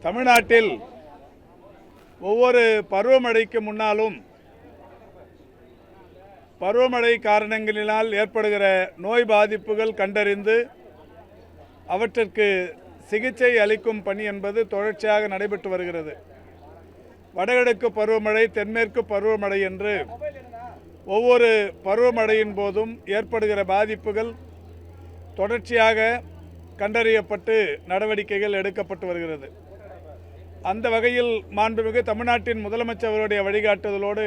தமிழ்நாட்டில் ஒவ்வொரு பருவமழைக்கு முன்னாலும் பருவமழை காரணங்களினால் ஏற்படுகிற நோய் பாதிப்புகள் கண்டறிந்து அவற்றிற்கு சிகிச்சை அளிக்கும் பணி என்பது தொடர்ச்சியாக நடைபெற்று வருகிறது. வடகிழக்கு பருவமழை, தென்மேற்கு பருவமழை என்று ஒவ்வொரு பருவமழையின் போதும் ஏற்படுகிற பாதிப்புகள் தொடர்ச்சியாக கண்டறியப்பட்டு நடவடிக்கைகள் எடுக்கப்பட்டு வருகிறது. அந்த வகையில் மாண்புமிகு தமிழ்நாட்டின் முதலமைச்சருடைய வழிகாட்டுதலோடு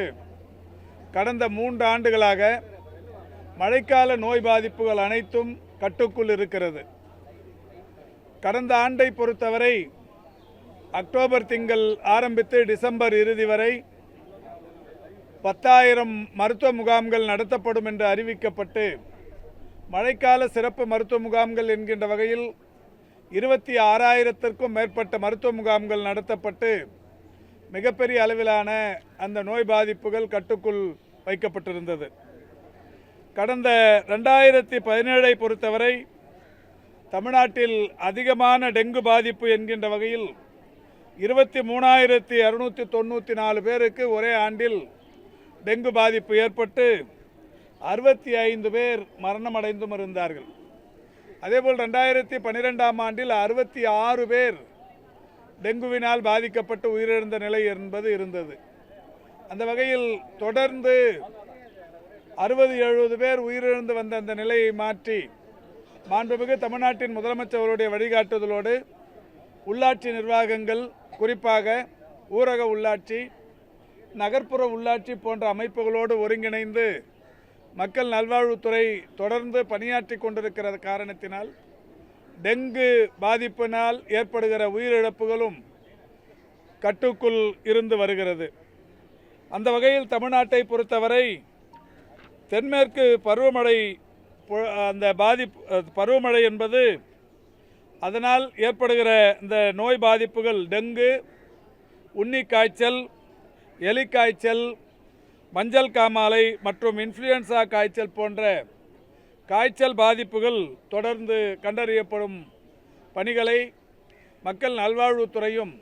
கடந்த 3 ஆண்டுகளாக மழைக்கால நோய் பாதிப்புகள் அனைத்தும் கட்டுக்குள் இருக்கிறது. கடந்த ஆண்டை பொறுத்தவரை அக்டோபர் திங்கள் ஆரம்பித்து டிசம்பர் இறுதி வரை 10,000 மருத்துவ முகாம்கள் நடத்தப்படும் என்று அறிவிக்கப்பட்டு மழைக்கால சிறப்பு மருத்துவ முகாம்கள் என்கின்ற வகையில் 26,000த்திற்கும் மேற்பட்ட மருத்துவ முகாம்கள் நடத்தப்பட்டு மிகப்பெரிய அளவிலான அந்த நோய் பாதிப்புகள் கட்டுக்குள் வைக்கப்பட்டிருந்தது. கடந்த 2017ஐ பொறுத்தவரை தமிழ்நாட்டில் அதிகமான டெங்கு பாதிப்பு என்கின்ற வகையில் 23,294 பேருக்கு ஒரே ஆண்டில் டெங்கு பாதிப்பு ஏற்பட்டு 65 பேர் மரணமடைந்தும் இருந்தார்கள். அதேபோல் 2012ஆம் ஆண்டில் 66 பேர் டெங்குவினால் பாதிக்கப்பட்டு உயிரிழந்த நிலை என்பது இருந்தது. அந்த வகையில் தொடர்ந்து 60-70 பேர் உயிரிழந்து வந்த அந்த நிலையை மாற்றி மாண்புமிகு தமிழ்நாட்டின் முதலமைச்சருடைய வழிகாட்டுதலோடு உள்ளாட்சி நிர்வாகங்கள், குறிப்பாக ஊரக உள்ளாட்சி, நகர்ப்புற உள்ளாட்சி போன்ற அமைப்புகளோடு ஒருங்கிணைந்து மக்கள் நல்வாழ்வுத்துறை தொடர்ந்து பணியாற்றி கொண்டிருக்கிற காரணத்தினால் டெங்கு பாதிப்பினால் ஏற்படுகிற உயிரிழப்புகளும் கட்டுக்குள் இருந்து வருகிறது. அந்த வகையில் தமிழ்நாட்டை பொறுத்தவரை தென்மேற்கு பருவமழை அந்த பருவமழை என்பது அதனால் ஏற்படுகிற இந்த நோய் பாதிப்புகள் டெங்கு, உன்னிக்காய்ச்சல், எலிக்காய்ச்சல், மஞ்சள் காமாலை மற்றும் இன்ஃப்ளூயன்சா காய்ச்சல் போன்ற காய்ச்சல் பாதிப்புகள் தொடர்ந்து கண்டறியப்படும் பணிகளை மக்கள் நல்வாழ்வுத்துறையும்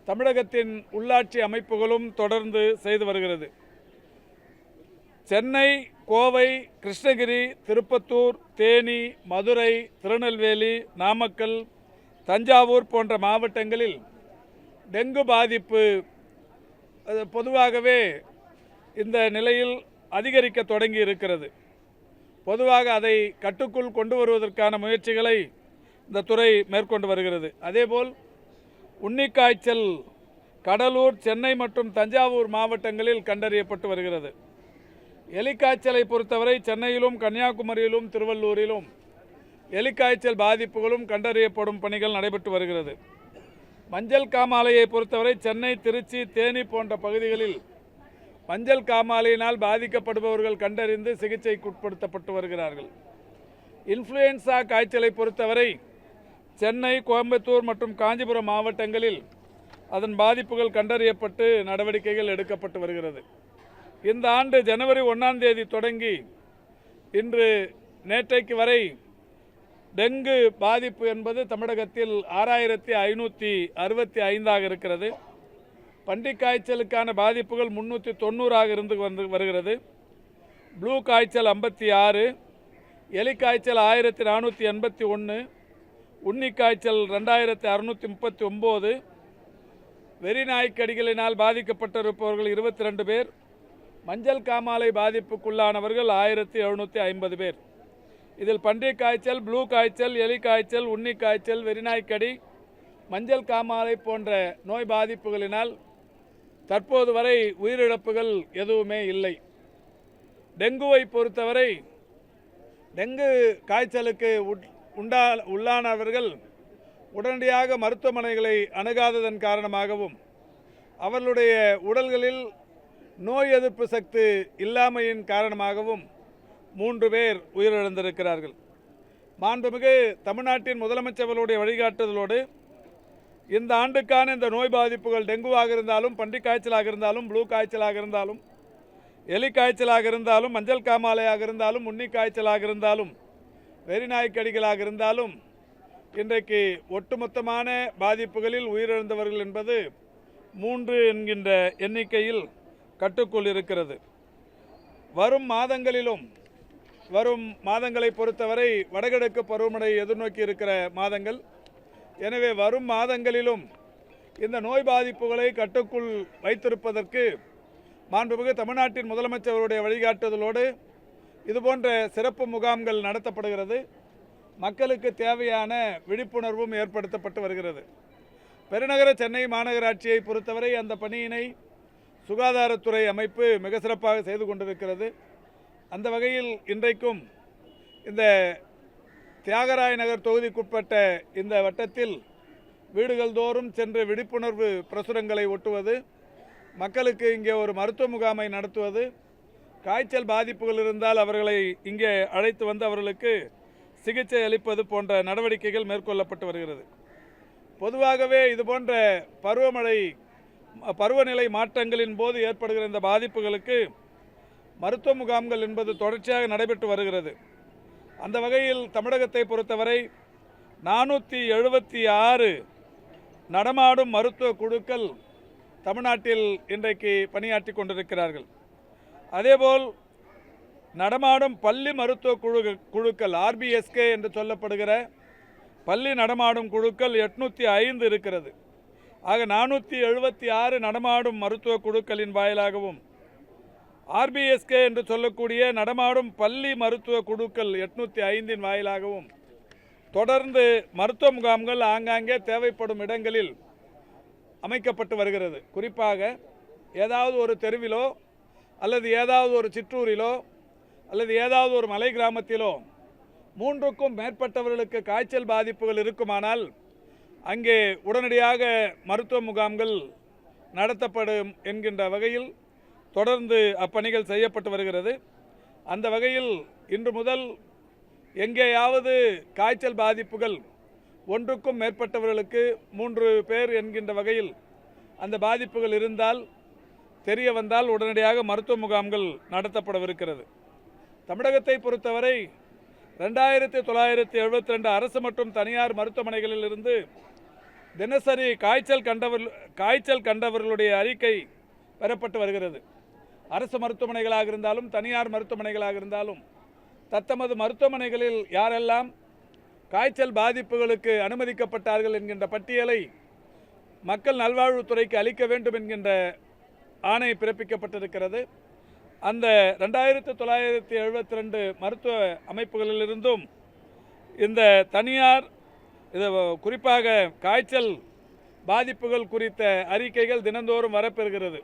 தமிழகத்தின் உள்ளாட்சி அமைப்புகளும் தொடர்ந்து செய்து வருகிறது. சென்னை, கோவை, கிருஷ்ணகிரி, திருப்பத்தூர், தேனி, மதுரை, திருநெல்வேலி, நாமக்கல், தஞ்சாவூர் போன்ற மாவட்டங்களில் டெங்கு பாதிப்பு பொதுவாகவே இந்த நிலையில் அதிகரிக்க தொடங்கி இருக்கிறது. பொதுவாக அதை கட்டுக்குள் கொண்டு வருவதற்கான முயற்சிகளை இந்த துறை மேற்கொண்டு வருகிறது. அதேபோல் உன்னிக்காய்ச்சல் கடலூர், சென்னை மற்றும் தஞ்சாவூர் மாவட்டங்களில் கண்டறியப்பட்டு வருகிறது. எலிக்காய்ச்சலை பொறுத்தவரை சென்னையிலும், கன்னியாகுமரியிலும், திருவள்ளூரிலும் எலிக்காய்ச்சல் பாதிப்புகளும் கண்டறியப்படும் பணிகள் நடைபெற்று வருகிறது. மஞ்சள் காமாலையை பொறுத்தவரை சென்னை, திருச்சி, தேனி போன்ற பகுதிகளில் மஞ்சள் காமாலையினால் பாதிக்கப்படுபவர்கள் கண்டறிந்து சிகிச்சைக்கு உட்படுத்தப்பட்டு வருகிறார்கள். இன்ஃப்ளூயன்சா காய்ச்சலை பொறுத்தவரை சென்னை, கோயம்புத்தூர் மற்றும் காஞ்சிபுரம் மாவட்டங்களில் அதன் பாதிப்புகள் கண்டறியப்பட்டு நடவடிக்கைகள் எடுக்கப்பட்டு வருகிறது. இந்த ஆண்டு ஜனவரி 1ஆம் தேதி தொடங்கி இன்று நேற்றைக்கு வரை டெங்கு பாதிப்பு என்பது தமிழகத்தில் 6,565 இருக்கிறது. பன்றிக் காய்ச்சலுக்கான பாதிப்புகள் 390 இருந்து வருகிறது. ப்ளூ காய்ச்சல் 56, எலிக்காய்ச்சல் 1,481, உன்னிக்காய்ச்சல் 2,639, வெறிநாய்க்கடிகளினால் பாதிக்கப்பட்டிருப்பவர்கள் 22 பேர், மஞ்சள் காமாலை பாதிப்புக்குள்ளானவர்கள் 1,750 பேர். இதில் பன்றிக் காய்ச்சல், ப்ளூ காய்ச்சல், எலிக்காய்ச்சல், உன்னிக்காய்ச்சல், வெறிநாய்க்கடி, மஞ்சள் காமாலை போன்ற நோய் பாதிப்புகளினால் தற்போது வரை உயிரிழப்புகள் எதுவுமே இல்லை. டெங்குவை பொறுத்தவரை டெங்கு காய்ச்சலுக்கு உள்ளானவர்கள் உடனடியாக மருத்துவமனைகளை அணுகாததன் காரணமாகவும் அவர்களுடைய உடல்களில் நோய் எதிர்ப்பு சக்தி இல்லாமையின் காரணமாகவும் 3 பேர் உயிரிழந்திருக்கிறார்கள். மாண்புமிகு தமிழ்நாட்டின் முதலமைச்சர்களுடைய வழிகாட்டுதலோடு இந்த ஆண்டுக்கான இந்த நோய் பாதிப்புகள் டெங்குவாக இருந்தாலும், பன்றிக் காய்ச்சலாக இருந்தாலும், ப்ளூ காய்ச்சலாக இருந்தாலும், எலி காய்ச்சலாக இருந்தாலும், மஞ்சள் காமாலையாக இருந்தாலும், உன்னி காய்ச்சலாக இருந்தாலும், வெறிநாய்க்கடிகளாக இருந்தாலும் இன்றைக்கு ஒட்டுமொத்தமான பாதிப்புகளில் உயிரிழந்தவர்கள் என்பது 3 என்கின்ற எண்ணிக்கையில் கட்டுக்குள் இருக்கிறது. வரும் மாதங்களை பொறுத்தவரை வடகிழக்கு பருவமழை எதிர்நோக்கி இருக்கிற மாதங்கள். எனவே வரும் மாதங்களிலும் இந்த நோய் பாதிப்புகளை கட்டுக்குள் வைத்திருப்பதற்கு மாண்புமிகு தமிழ்நாட்டின் முதலமைச்சருடைய வழிகாட்டுதலோடு இதுபோன்ற சிறப்பு முகாம்கள் நடத்தப்படுகிறது. மக்களுக்கு தேவையான விழிப்புணர்வும் ஏற்படுத்தப்பட்டு வருகிறது. பெருநகர சென்னை மாநகராட்சியை பொறுத்தவரை அந்த பணியினை சுகாதாரத்துறை அமைப்பு மிக சிறப்பாக செய்து கொண்டிருக்கிறது. அந்த வகையில் இன்றைக்கும் இந்த தியாகராய நகர் தொகுதிக்குட்பட்ட இந்த வட்டத்தில் வீடுகள் தோறும் சென்று விழிப்புணர்வு பிரசுரங்களை ஒட்டுவது, மக்களுக்கு இங்கே ஒரு மருத்துவ முகாமை நடத்துவது, காய்ச்சல் பாதிப்புகள் இருந்தால் அவர்களை இங்கே அழைத்து வந்து அவர்களுக்கு சிகிச்சை அளிப்பது போன்ற நடவடிக்கைகள் மேற்கொள்ளப்பட்டு வருகிறது. பொதுவாகவே இதுபோன்ற பருவநிலை மாற்றங்களின் போது ஏற்படுகிற இந்த பாதிப்புகளுக்கு மருத்துவ முகாம்கள் என்பது தொடர்ச்சியாக நடைபெற்று வருகிறது. அந்த வகையில் தமிழகத்தை பொறுத்தவரை 476 நடமாடும் மருத்துவ குழுக்கள் தமிழ்நாட்டில் இன்றைக்கு பணியாற்றி கொண்டிருக்கிறார்கள். அதேபோல் நடமாடும் பள்ளி மருத்துவ குழுக்கள் RBSK என்று சொல்லப்படுகிற பள்ளி நடமாடும் குழுக்கள் 805 இருக்கிறது. ஆக 476 நடமாடும் மருத்துவ குழுக்களின் வாயிலாகவும் RBSK என்று சொல்லக்கூடிய நடமாடும் பள்ளி மருத்துவ குழுக்கள் 805 வாயிலாகவும் தொடர்ந்து மருத்துவ முகாம்கள் ஆங்காங்கே தேவைப்படும் இடங்களில் அமைக்கப்பட்டு வருகிறது. குறிப்பாக ஏதாவது ஒரு தெருவிலோ அல்லது ஏதாவது ஒரு சிற்றூரிலோ அல்லது ஏதாவது ஒரு மலை கிராமத்திலோ 3க்கும் மேற்பட்டவர்களுக்கு காய்ச்சல் பாதிப்புகள் இருக்குமானால் அங்கே உடனடியாக மருத்துவ முகாம்கள் நடத்தப்படும் என்கின்ற வகையில் தொடர்ந்து அப்பணிகள் செய்யப்பட்டு வருகிறது. அந்த வகையில் இன்று முதல் எங்கேயாவது காய்ச்சல் பாதிப்புகள் 1க்கும் மேற்பட்டவர்களுக்கு 3 பேர் என்கின்ற வகையில் அந்த பாதிப்புகள் இருந்தால் தெரிய வந்தால் உடனடியாக மருத்துவ முகாம்கள் நடத்தப்படவிருக்கிறது. தமிழகத்தை பொறுத்தவரை 2972 அரசு மற்றும் தனியார் மருத்துவமனைகளில் இருந்து தினசரி காய்ச்சல் கண்டவர்களுடைய அறிக்கை பெறப்பட்டு வருகிறது. அரசு மருத்துவமனைகளாக இருந்தாலும் தனியார் மருத்துவமனைகளாக இருந்தாலும் தத்தமது மருத்துவமனைகளில் யாரெல்லாம் காய்ச்சல் பாதிப்புகளுக்கு அனுமதிக்கப்பட்டார்கள் என்கின்ற பட்டியலை மக்கள் நல்வாழ்வுத்துறைக்கு அளிக்க வேண்டும் என்கின்ற ஆணை பிறப்பிக்கப்பட்டிருக்கிறது. அந்த 2972 மருத்துவ அமைப்புகளிலிருந்தும் இந்த தனியார் இது குறிப்பாக காய்ச்சல் பாதிப்புகள் குறித்த அறிக்கைகள் தினந்தோறும் வரப்பெறுகிறது.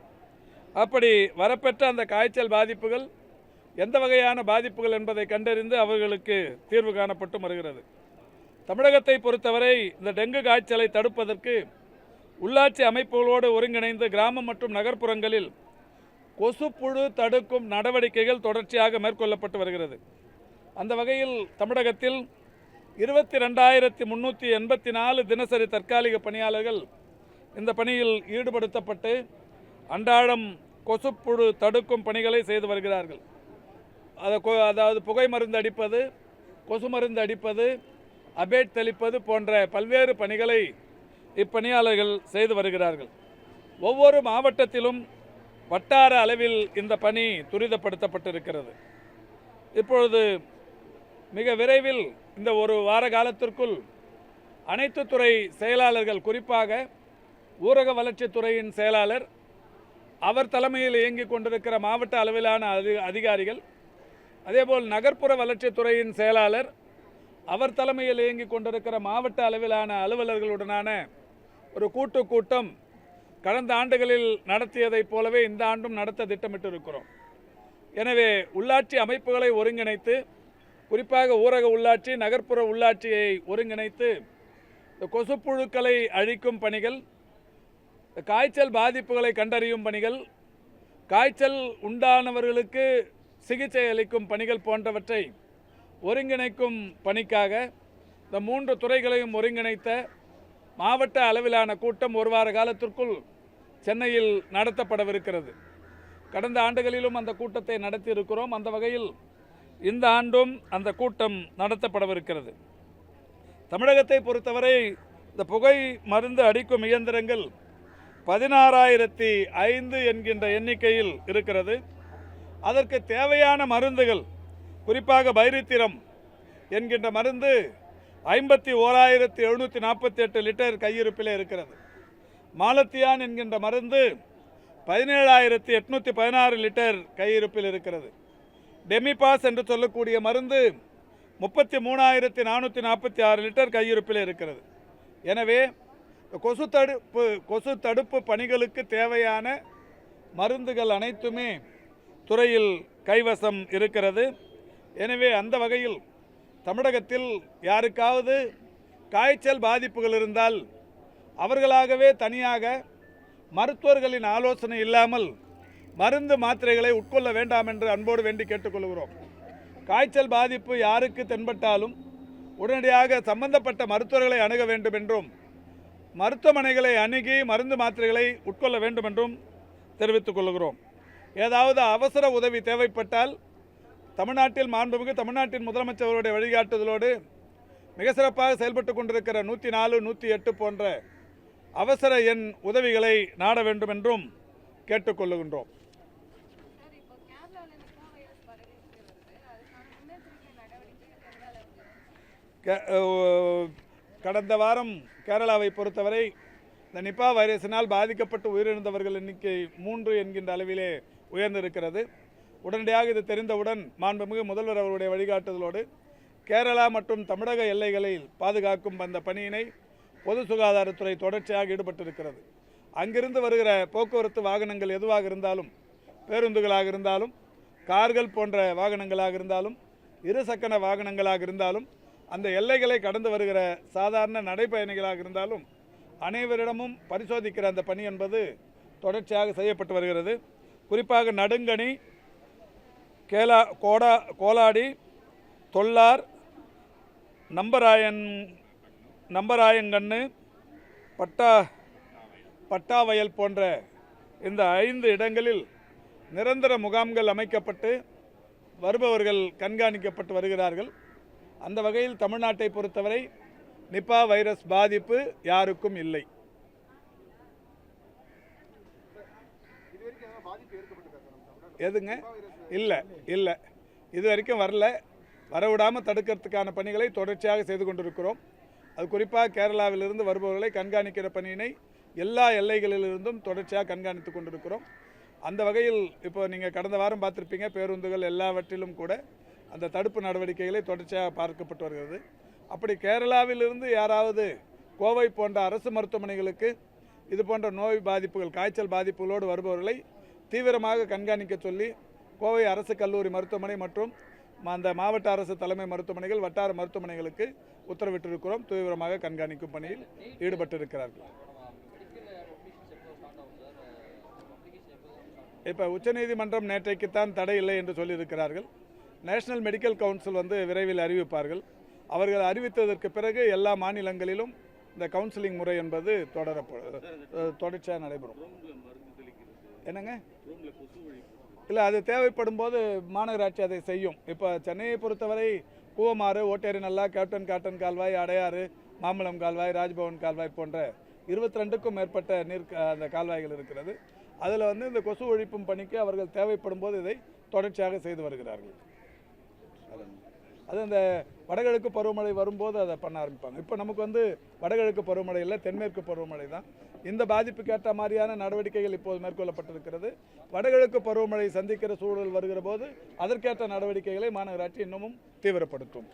அப்படி வரப்பெற்ற அந்த காய்ச்சல் பாதிப்புகள் எந்த வகையான பாதிப்புகள் என்பதை கண்டறிந்து அவர்களுக்கு தீர்வு காணப்பட்டு வருகிறது. தமிழகத்தை பொறுத்தவரை இந்த டெங்கு காய்ச்சலை தடுப்பதற்கு உள்ளாட்சி அமைப்புகளோடு ஒருங்கிணைந்து கிராமம் மற்றும் நகர்ப்புறங்களில் கொசுப்புழு தடுக்கும் நடவடிக்கைகள் தொடர்ச்சியாக மேற்கொள்ளப்பட்டு வருகிறது. அந்த வகையில் தமிழகத்தில் 22,384 தினசரி தற்காலிக பணியாளர்கள் இந்த பணியில் ஈடுபடுத்தப்பட்டு அன்றாடம் கொசுப்புழு தடுக்கும் பணிகளை செய்து வருகிறார்கள். அதாவது புகை மருந்து அடிப்பது, கொசு மருந்து அடிப்பது, அபேட் தெளிப்பது போன்ற பல்வேறு பணிகளை இப்பணியாளர்கள் செய்து வருகிறார்கள். ஒவ்வொரு மாவட்டத்திலும் வட்டார அளவில் இந்த பணி துரிதப்படுத்தப்பட்டிருக்கிறது. இப்பொழுது மிக விரைவில் இந்த ஒரு வார காலத்திற்குள் அனைத்து துறை செயலாளர்கள், குறிப்பாக ஊரக வளர்ச்சித்துறையின் செயலாளர், அவர் தலைமையில் இயங்கிக் கொண்டிருக்கிற மாவட்ட அளவிலான அதிகாரிகள், அதேபோல் நகர்ப்புற வளர்ச்சித்துறையின் செயலாளர், அவர் தலைமையில் இயங்கிக் கொண்டிருக்கிற மாவட்ட அளவிலான அலுவலர்களுடனான ஒரு கூட்டம் கடந்த ஆண்டுகளில் நடத்தியதைப் போலவே இந்த ஆண்டும் நடத்த திட்டமிட்டிருக்கிறோம். எனவே உள்ளாட்சி அமைப்புகளை ஒருங்கிணைத்து, குறிப்பாக ஊரக உள்ளாட்சி, நகர்ப்புற உள்ளாட்சியை ஒருங்கிணைத்து இந்த கொசுப்புழுக்களை அழிக்கும் பணிகள், காய்ச்சல் பாதிப்புகளை கண்டறியும் பணிகள், காய்ச்சல் உண்டானவர்களுக்கு சிகிச்சை அளிக்கும் பணிகள் போன்றவற்றை ஒருங்கிணைக்கும் பணிக்காக இந்த 3 துறைகளையும் ஒருங்கிணைத்த மாவட்ட அளவிலான கூட்டம் ஒரு வார காலத்திற்குள் சென்னையில் நடத்தப்படவிருக்கிறது. கடந்த ஆண்டுகளிலும் அந்த கூட்டத்தை நடத்தி இருக்கிறோம். அந்த வகையில் இந்த ஆண்டும் அந்த கூட்டம் நடத்தப்படவிருக்கிறது. தமிழகத்தை பொறுத்தவரை இந்த புகை மருந்து அடிக்கும் இயந்திரங்கள் 16,005 என்கின்ற எண்ணிக்கையில் இருக்கிறது. அதற்கு தேவையான மருந்துகள், குறிப்பாக பைரித்திரம் என்கின்ற மருந்து 51,748 லிட்டர் கையிருப்பில் இருக்கிறது. மாலத்தியான் என்கின்ற மருந்து 17,816 லிட்டர் கையிருப்பில் இருக்கிறது. டெமிபாஸ் என்று சொல்லக்கூடிய மருந்து 33,446 லிட்டர் கையிருப்பில் இருக்கிறது. எனவே கொசு தடுப்பு பணிகளுக்கு தேவையான மருந்துகள் அனைத்துமே துறையில் கைவசம் இருக்கிறது. எனவே அந்த வகையில் தமிழகத்தில் யாருக்காவது காய்ச்சல் பாதிப்புகள் இருந்தால் அவர்களாகவே தனியாக மருத்துவர்களின் ஆலோசனை இல்லாமல் மருந்து மாத்திரைகளை உட்கொள்ள வேண்டாம் என்று அன்போடு வேண்டி கேட்டுக்கொள்கிறோம். காய்ச்சல் பாதிப்பு யாருக்கு தென்பட்டாலும் உடனடியாக சம்பந்தப்பட்ட மருத்துவர்களை அணுக வேண்டும் என்றும் மருத்துவமனைகளை அணுகி மருந்து மாத்திரைகளை உட்கொள்ள வேண்டும் என்றும் தெரிவித்துக் கொள்கிறோம். ஏதாவது அவசர உதவி தேவைப்பட்டால் தமிழ்நாட்டில் மாண்புமிகு தமிழ்நாட்டின் முதலமைச்சர்களுடைய வழிகாட்டுதலோடு மிக சிறப்பாக செயல்பட்டு கொண்டிருக்கிற 104, 108 போன்ற அவசர எண் உதவிகளை நாட வேண்டும் என்றும் கேட்டுக்கொள்ளுகின்றோம். கடந்த வாரம் கேரளாவை பொறுத்தவரை இந்த நிபா வைரஸினால் பாதிக்கப்பட்டு உயிரிழந்தவர்கள் எண்ணிக்கை 3 என்கின்ற அளவிலே உயர்ந்திருக்கிறது. உடனடியாக இது தெரிந்தவுடன் மாண்புமிகு முதல்வர் அவருடைய வழிகாட்டுதலோடு கேரளா மற்றும் தமிழக எல்லைகளில் பாதுகாக்கும் அந்த பணியினை பொது சுகாதாரத்துறை தொடர்ச்சியாக ஈடுபட்டிருக்கிறது. அங்கிருந்து வருகிற போக்குவரத்து வாகனங்கள் எதுவாக இருந்தாலும், பேருந்துகளாக இருந்தாலும், கார்கள் போன்ற வாகனங்களாக இருந்தாலும், இருசக்கர வாகனங்களாக இருந்தாலும், அந்த எல்லைகளை கடந்து வருகிற சாதாரண நடைப்பயணிகளாக இருந்தாலும் அனைவரிடமும் பரிசோதிக்கிற அந்த பணி என்பது தொடர்ச்சியாக செய்யப்பட்டு வருகிறது. குறிப்பாக நடுங்கணி, கோலாடி, தொல்லார், நம்பராயங்கண்ணு, பட்டாவயல் போன்ற இந்த 5 இடங்களில் நிரந்தர முகாம்கள் அமைக்கப்பட்டு வருபவர்கள் கண்காணிக்கப்பட்டு வருகிறார்கள். அந்த வகையில் தமிழ்நாட்டை பொறுத்தவரை நிபா வைரஸ் பாதிப்பு யாருக்கும் இல்லை. எதுங்க? இல்லை இது வரைக்கும் வரல. வரவிடாமல் தடுக்கிறதுக்கான பணிகளை தொடர்ச்சியாக செய்து கொண்டிருக்கிறோம். அது குறிப்பாக கேரளாவிலிருந்து வருபவர்களை கண்காணிக்கிற பணியினை எல்லா எல்லைகளிலிருந்தும் தொடர்ச்சியாக கண்காணித்து கொண்டிருக்கிறோம். அந்த வகையில் இப்போ நீங்கள் கடந்த வாரம் பார்த்துருப்பீங்க, பேருந்துகள் எல்லாவற்றிலும் கூட அந்த தடுப்பு நடவடிக்கைகளை தொடர்ச்சியாக பார்க்கப்பட்டு வருகிறது. அப்படி கேரளாவிலிருந்து யாராவது கோவை போன்ற அரசு மருத்துவமனைகளுக்கு இது போன்ற நோய் பாதிப்புகள், காய்ச்சல் பாதிப்புகளோடு வருபவர்களை தீவிரமாக கண்காணிக்க சொல்லி கோவை அரசு கல்லூரி மருத்துவமனை மற்றும் அந்த மாவட்ட அரசு தலைமை மருத்துவமனைகள், வட்டார மருத்துவமனைகளுக்கு உத்தரவிட்டிருக்கிறோம். தீவிரமாக கண்காணிக்கும் பணியில் ஈடுபட்டிருக்கிறார்கள். இப்போ உச்சநீதிமன்றம் நேற்றைக்குத்தான் தடை இல்லை என்று சொல்லியிருக்கிறார்கள். நேஷனல் மெடிக்கல் கவுன்சில் விரைவில் அறிவிப்பார்கள். அவர்கள் அறிவித்ததற்கு பிறகு எல்லா மாநிலங்களிலும் இந்த கவுன்சிலிங் முறை என்பது தொடர்ச்சியாக நடைபெறும். என்னங்க? இல்லை, அது தேவைப்படும் போது மாநகராட்சி அதை செய்யும். இப்போ சென்னையை பொறுத்தவரை கூவமாறு, ஓட்டேரி நல்லா, கேப்டன் காட்டன் கால்வாய், அடையாறு, மாம்பழம் கால்வாய், ராஜ்பவன் கால்வாய் போன்ற 22க்கும் மேற்பட்ட அந்த கால்வாய்கள் இருக்கிறது. அதில் இந்த கொசு ஒழிப்பும் பணிக்கு அவர்கள் தேவைப்படும் போது இதை தொடர்ச்சியாக செய்து வருகிறார்கள். அது இந்த வடகிழக்கு பருவமழை வரும்போது அதை பண்ண ஆரம்பிப்பாங்க. இப்போ நமக்கு வடகிழக்கு பருவமழை இல்லை, தென்மேற்கு பருவமழை தான். இந்த பாதிப்புக்கு ஏற்ற மாதிரியான நடவடிக்கைகள் இப்போது மேற்கொள்ளப்பட்டிருக்கிறது. வடகிழக்கு பருவமழை சந்திக்கிற சூழல் வருகிற போது அதற்கேற்ற நடவடிக்கைகளை மாநகராட்சி இன்னமும் தீவிரப்படுத்தும்.